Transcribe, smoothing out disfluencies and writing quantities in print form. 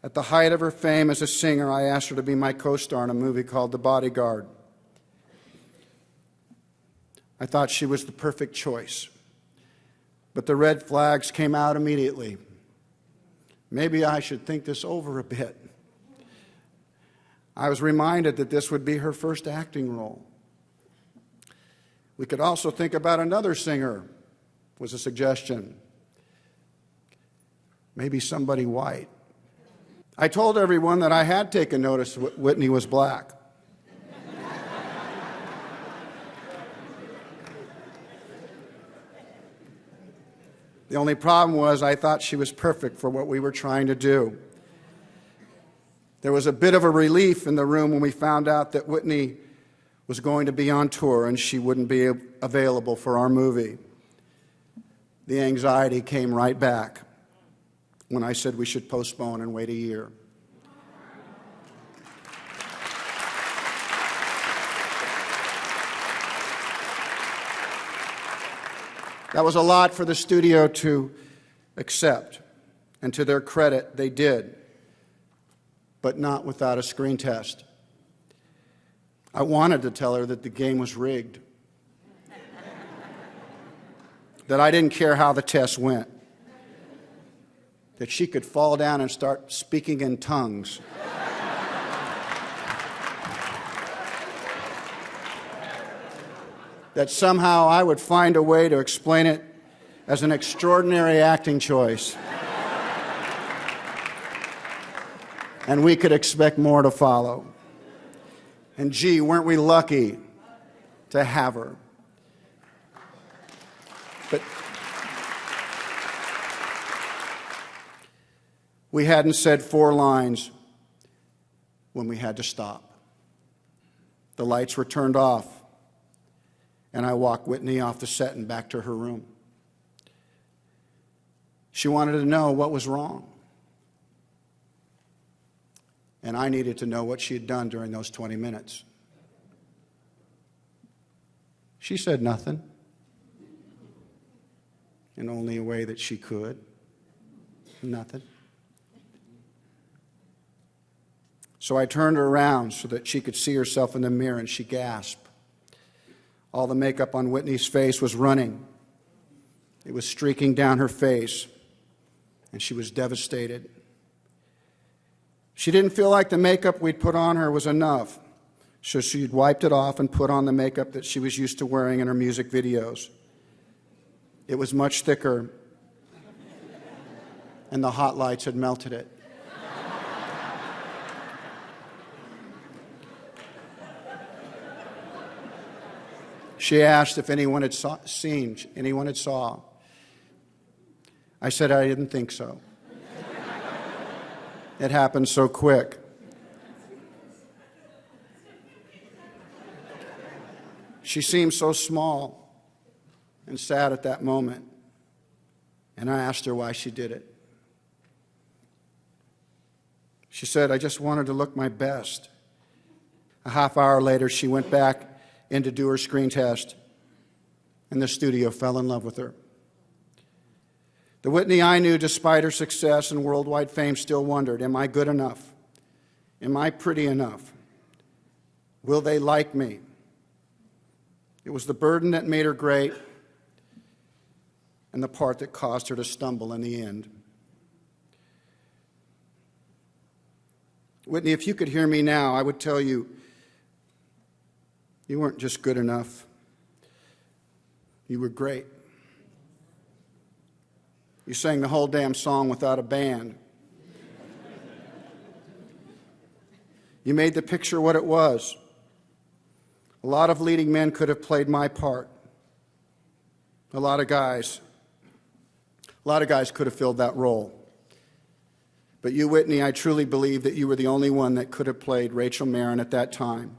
At the height of her fame as a singer, I asked her to be my co-star in a movie called The Bodyguard. I thought she was the perfect choice, but the red flags came out immediately. Maybe I should think this over a bit. I was reminded that this would be her first acting role. We could also think about another singer, was a suggestion. Maybe somebody white. I told everyone that I had taken notice Whitney was black. The only problem was I thought she was perfect for what we were trying to do. There was a bit of a relief in the room when we found out that Whitney was going to be on tour and she wouldn't be available for our movie. The anxiety came right back when I said we should postpone and wait a year. That was a lot for the studio to accept, and to their credit, they did, but not without a screen test. I wanted to tell her that the game was rigged, that I didn't care how the test went, that she could fall down and start speaking in tongues. That somehow I would find a way to explain it as an extraordinary acting choice. And we could expect more to follow. And gee, weren't we lucky to have her. But we hadn't said 4 lines when we had to stop. The lights were turned off, and I walked Whitney off the set and back to her room. She wanted to know what was wrong. And I needed to know what she had done during those 20 minutes. She said nothing, in only a way that she could. Nothing. So I turned her around so that she could see herself in the mirror, and she gasped. All the makeup on Whitney's face was running. It was streaking down her face, and she was devastated. She didn't feel like the makeup we'd put on her was enough, so she'd wiped it off and put on the makeup that she was used to wearing in her music videos. It was much thicker, and the hot lights had melted it. She asked if anyone had saw. I said I didn't think so. It happened so quick. She seemed so small and sad at that moment, and I asked her why she did it. She said, I just wanted to look my best. A half hour later, she went back in to do her screen test, and the studio fell in love with her. The Whitney I knew, despite her success and worldwide fame, still wondered, am I good enough? Am I pretty enough? Will they like me? It was the burden that made her great and the part that caused her to stumble in the end. Whitney, if you could hear me now, I would tell you, you weren't just good enough. You were great. You sang the whole damn song without a band. You made the picture what it was. A lot of leading men could have played my part. A lot of guys could have filled that role. But you, Whitney, I truly believe that you were the only one that could have played Rachel Marron at that time.